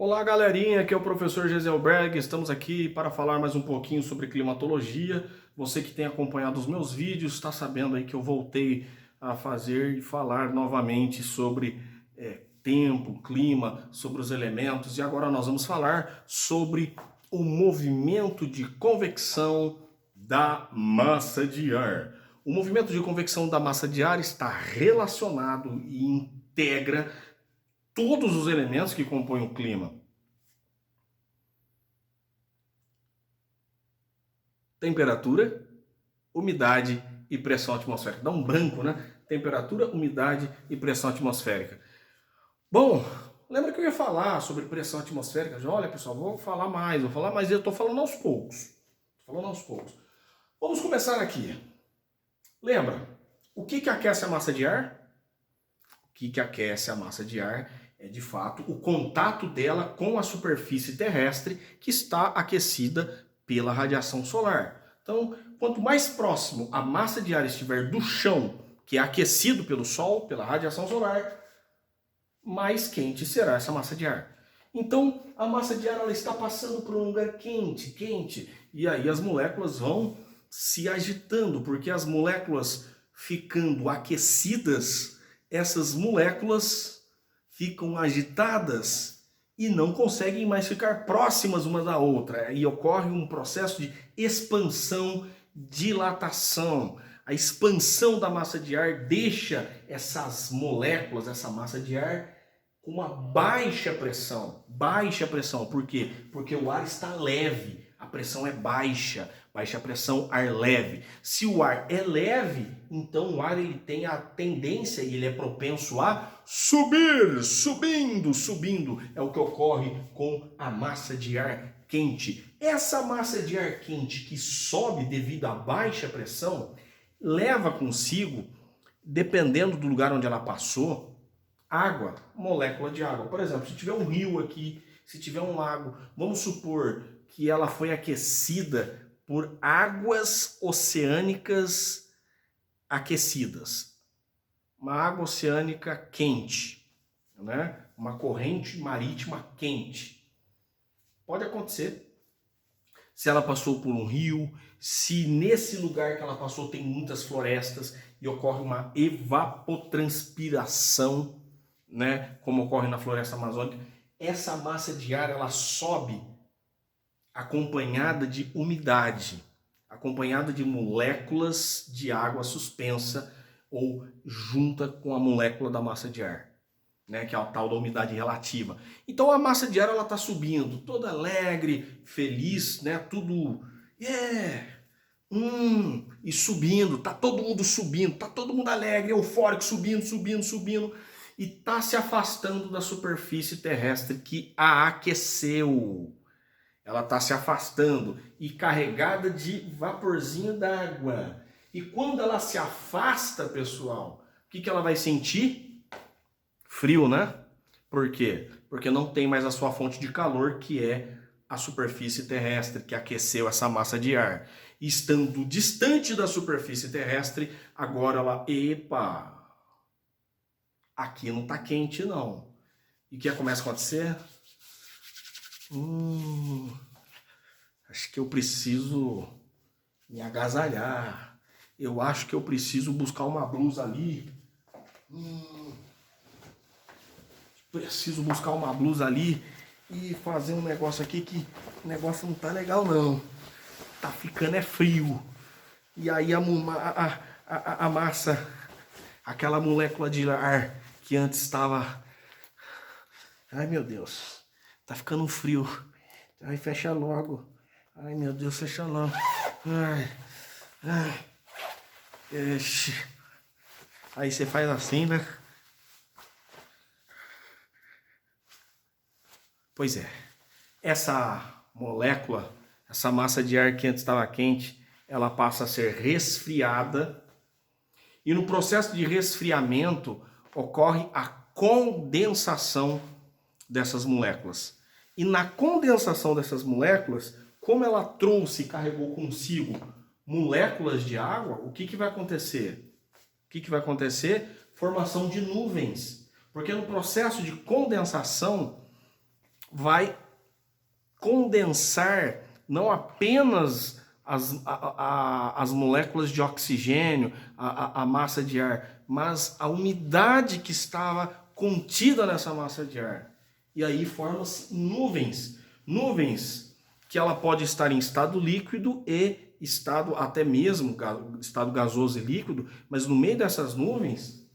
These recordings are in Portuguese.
Olá galerinha, aqui é o professor Geselberg, estamos aqui para falar mais um pouquinho sobre climatologia. Você que tem acompanhado os meus vídeos está sabendo aí que eu voltei a fazer e falar novamente sobre tempo, clima, sobre os elementos, e agora nós vamos falar sobre o movimento de convecção da massa de ar. O movimento de convecção da massa de ar está relacionado e integra todos os elementos que compõem o clima. Temperatura, umidade e pressão atmosférica. Dá um branco, né? Temperatura, umidade e pressão atmosférica. Bom, lembra que eu ia falar sobre pressão atmosférica? Olha, pessoal, vou falar mais, e eu estou falando aos poucos. Vamos começar aqui. Lembra, o que aquece a massa de ar? O que aquece a massa de ar é, de fato, o contato dela com a superfície terrestre que está aquecida pela radiação solar. Então, quanto mais próximo a massa de ar estiver do chão, que é aquecido pelo Sol, pela radiação solar, mais quente será essa massa de ar. Então, a massa de ar ela está passando por um lugar quente, e aí as moléculas vão se agitando, porque as moléculas ficando aquecidas, essas moléculas ficam agitadas e não conseguem mais ficar próximas uma da outra. E ocorre um processo de expansão, dilatação. A expansão da massa de ar deixa essas moléculas, essa massa de ar, com uma baixa pressão. Baixa pressão, por quê? Porque o ar está leve, a pressão é baixa. Baixa pressão, ar leve. Se o ar é leve, então o ar ele tem a tendência e ele é propenso a subir, subindo. É o que ocorre com a massa de ar quente. Essa massa de ar quente que sobe devido à baixa pressão, leva consigo, dependendo do lugar onde ela passou, água, molécula de água. Por exemplo, se tiver um rio aqui, se tiver um lago, vamos supor que ela foi aquecida por águas oceânicas aquecidas. Uma água oceânica quente, né? Uma corrente marítima quente. Pode acontecer. Se ela passou por um rio, se nesse lugar que ela passou tem muitas florestas e ocorre uma evapotranspiração, né? Como ocorre na floresta amazônica, essa massa de ar ela sobe acompanhada de umidade, acompanhada de moléculas de água suspensa ou junta com a molécula da massa de ar, né, que é a tal da umidade relativa. Então a massa de ar ela está subindo, toda alegre, feliz, né, tudo e subindo, tá todo mundo subindo, tá todo mundo alegre, eufórico, subindo e tá se afastando da superfície terrestre que a aqueceu. Ela está se afastando e carregada de vaporzinho d'água. E quando ela se afasta, pessoal, o que ela vai sentir? Frio, né? Por quê? Porque não tem mais a sua fonte de calor, que é a superfície terrestre, que aqueceu essa massa de ar. E estando distante da superfície terrestre, agora ela, aqui não está quente não. E o que começa a acontecer? Acho que eu preciso me agasalhar. Eu acho que eu preciso buscar uma blusa ali. Preciso buscar uma blusa ali e fazer um negócio aqui que o negócio não tá legal não. Tá ficando frio. E aí a massa, aquela molécula de ar que antes estava... Ai meu Deus, tá ficando frio. Ai, fecha logo. Ai, meu Deus, fecha logo. Aí você faz assim, né? Pois é. Essa molécula, essa massa de ar que antes estava quente, ela passa a ser resfriada. E no processo de resfriamento ocorre a condensação dessas moléculas. E na condensação dessas moléculas, como ela trouxe e carregou consigo moléculas de água, o que vai acontecer? O que vai acontecer? Formação de nuvens. Porque no processo de condensação, vai condensar não apenas as moléculas de oxigênio, a massa de ar, mas a umidade que estava contida nessa massa de ar. E aí formam-se nuvens. Nuvens que ela pode estar em estado líquido e estado até mesmo estado gasoso e líquido, mas no meio dessas nuvens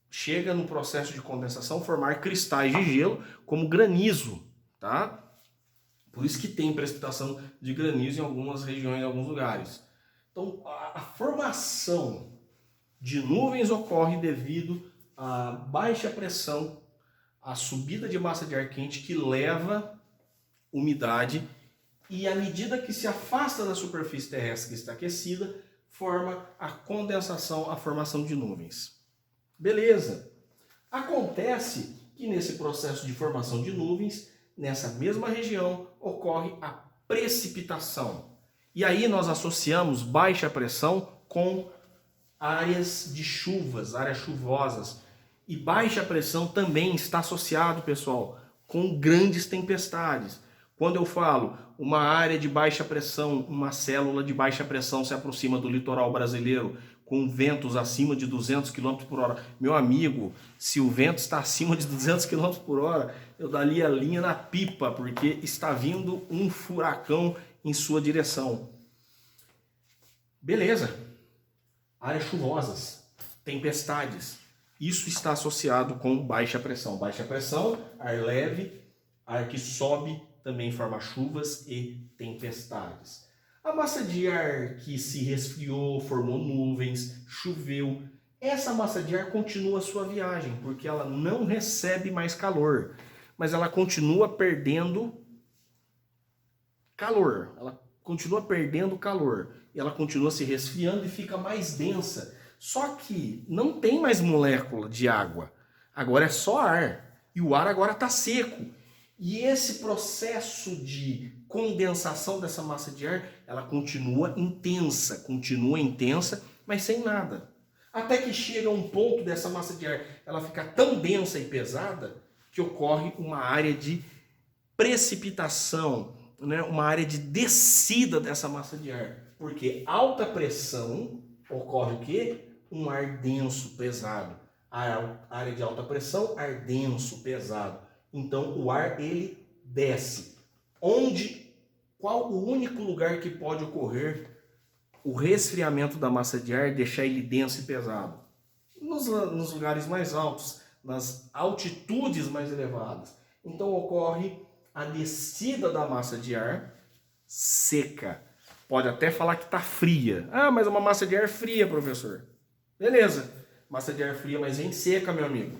chega no processo de condensação formar cristais de gelo como granizo, tá? Por isso que tem precipitação de granizo em algumas regiões, em alguns lugares. Então, a formação de nuvens ocorre devido à baixa pressão, à subida de massa de ar quente que leva umidade e à medida que se afasta da superfície terrestre que está aquecida, forma a condensação, a formação de nuvens. Beleza. Acontece que nesse processo de formação de nuvens, nessa mesma região, ocorre a precipitação. E aí nós associamos baixa pressão com áreas de chuvas, áreas chuvosas. E baixa pressão também está associado, pessoal, com grandes tempestades. Quando eu falo uma área de baixa pressão, uma célula de baixa pressão se aproxima do litoral brasileiro com ventos acima de 200 km por hora. Meu amigo, se o vento está acima de 200 km por hora, eu daria a linha na pipa, porque está vindo um furacão em sua direção. Beleza. Áreas chuvosas, tempestades. Isso está associado com baixa pressão. Baixa pressão, ar leve, ar que sobe, também forma chuvas e tempestades. A massa de ar que se resfriou, formou nuvens, choveu, essa massa de ar continua a sua viagem, porque ela não recebe mais calor, mas ela continua perdendo calor. Ela continua perdendo calor. E ela continua se resfriando e fica mais densa. Só que não tem mais molécula de água. Agora é só ar. E o ar agora está seco. E esse processo de condensação dessa massa de ar, ela continua intensa, mas sem nada. Até que chega um ponto dessa massa de ar, ela fica tão densa e pesada que ocorre uma área de precipitação, né? Uma área de descida dessa massa de ar. Porque alta pressão ocorre o quê? Um ar denso, pesado. A área de alta pressão, ar denso, pesado. Então o ar ele desce. Qual o único lugar que pode ocorrer o resfriamento da massa de ar, deixar ele denso e pesado? Nos lugares mais altos, nas altitudes mais elevadas. Então ocorre a descida da massa de ar seca. Pode até falar que está fria. Ah, mas é uma massa de ar fria, professor. Beleza, massa de ar fria, mas vem seca, meu amigo.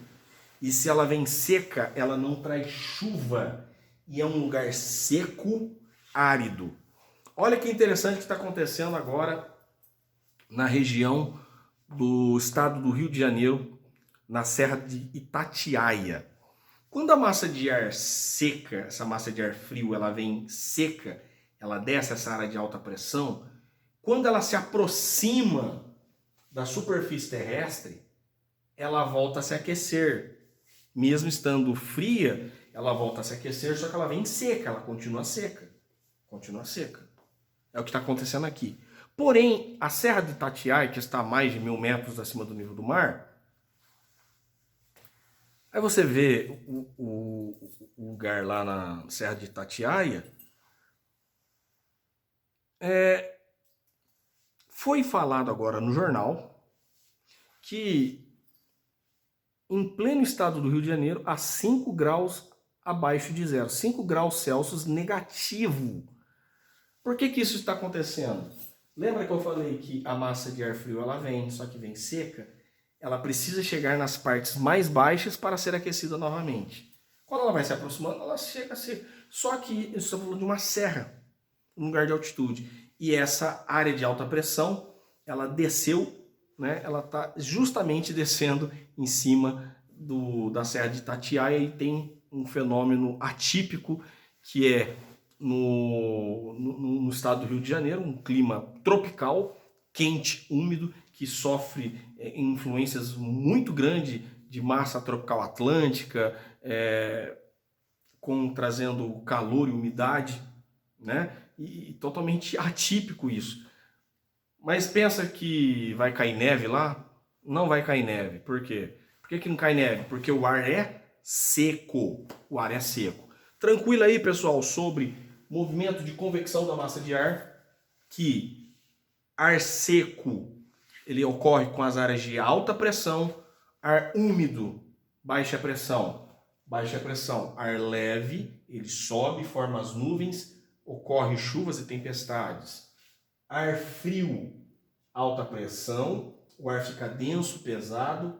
E se ela vem seca, ela não traz chuva. E é um lugar seco, árido. Olha que interessante que está acontecendo agora na região do estado do Rio de Janeiro, na Serra de Itatiaia. Quando a massa de ar seca, essa massa de ar frio, ela vem seca, ela desce essa área de alta pressão, quando ela se aproxima da superfície terrestre, ela volta a se aquecer. Mesmo estando fria, ela volta a se aquecer, só que ela vem seca, ela continua seca. Continua seca. É o que está acontecendo aqui. Porém, a Serra de Itatiaia, que está a mais de 1000 metros acima do nível do mar, aí você vê o lugar lá na Serra de Itatiaia, foi falado agora no jornal que em pleno estado do Rio de Janeiro, a 5 graus abaixo de zero, 5 graus Celsius negativo. Por que isso está acontecendo? Lembra que eu falei que a massa de ar frio ela vem, só que vem seca? Ela precisa chegar nas partes mais baixas para ser aquecida novamente. Quando ela vai se aproximando, ela chega a ser... Só que eu estou falando de uma serra, um lugar de altitude. E essa área de alta pressão, ela desceu, né? Ela está justamente descendo em cima da Serra de Itatiaia e tem um fenômeno atípico que é no estado do Rio de Janeiro, um clima tropical, quente, úmido, que sofre influências muito grandes de massa tropical atlântica, trazendo calor e umidade, né? E totalmente atípico isso. Mas pensa que vai cair neve lá? Não vai cair neve. Por quê? Por que não cai neve? Porque o ar é seco. O ar é seco. Tranquilo aí, pessoal, sobre movimento de convecção da massa de ar, que ar seco ele ocorre com as áreas de alta pressão, ar úmido, baixa pressão. Baixa pressão, ar leve, ele sobe, forma as nuvens, ocorre chuvas e tempestades. Ar frio, alta pressão, o ar fica denso, pesado,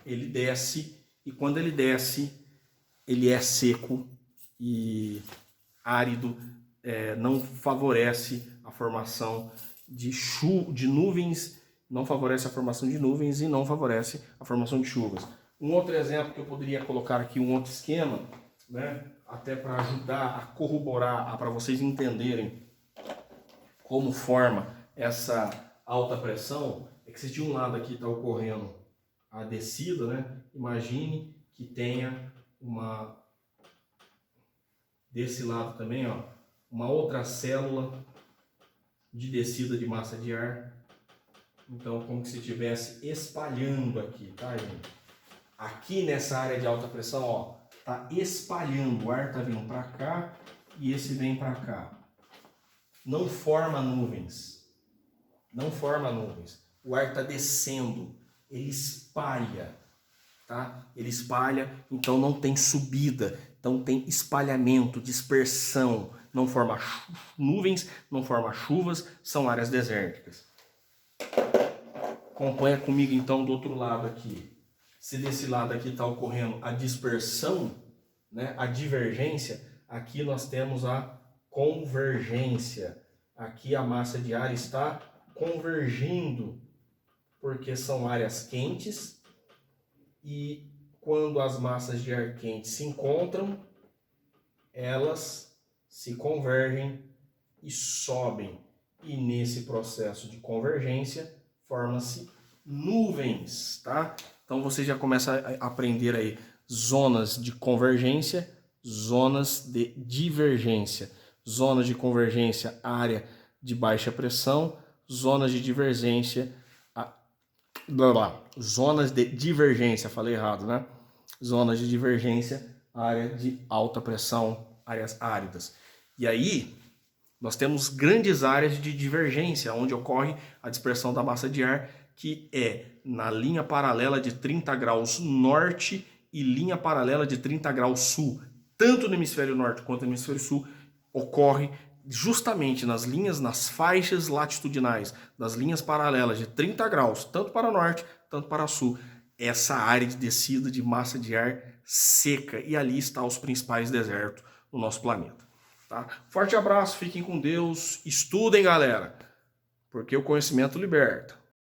ele desce, e quando ele desce, ele é seco e árido, não favorece a formação de nuvens, não favorece a formação de nuvens e não favorece a formação de chuvas. Um outro exemplo que eu poderia colocar aqui, um outro esquema, né, até para ajudar a corroborar, para vocês entenderem como forma essa alta pressão, é que se de um lado aqui está ocorrendo a descida, né, imagine que tenha desse lado também, ó, uma outra célula de descida de massa de ar. Então, como se estivesse espalhando aqui, tá, gente? Aqui nessa área de alta pressão, ó, tá espalhando, o ar tá vindo para cá e esse vem para cá. Não forma nuvens. Não forma nuvens. O ar tá descendo, ele espalha, tá? Ele espalha, então não tem subida, então tem espalhamento, dispersão, não forma nuvens, não forma chuvas, são áreas desérticas. Acompanha comigo então do outro lado aqui. Se desse lado aqui está ocorrendo a dispersão, né, a divergência, aqui nós temos a convergência. Aqui a massa de ar está convergindo, porque são áreas quentes e quando as massas de ar quente se encontram, elas se convergem e sobem. E nesse processo de convergência, forma-se nuvens, tá? Então você já começa a aprender aí zonas de convergência, zonas de divergência. Zonas de convergência, área de baixa pressão, zonas de divergência, zonas de divergência, falei errado, né? Zonas de divergência, área de alta pressão, áreas áridas. E aí, nós temos grandes áreas de divergência, onde ocorre a dispersão da massa de ar, que é na linha paralela de 30 graus norte e linha paralela de 30 graus sul. Tanto no hemisfério norte quanto no hemisfério sul, ocorre justamente nas faixas latitudinais, das linhas paralelas de 30 graus, tanto para norte, tanto para sul. Essa área de descida de massa de ar seca, e ali estão os principais desertos do nosso planeta. Tá? Forte abraço, fiquem com Deus, estudem, galera, porque o conhecimento liberta.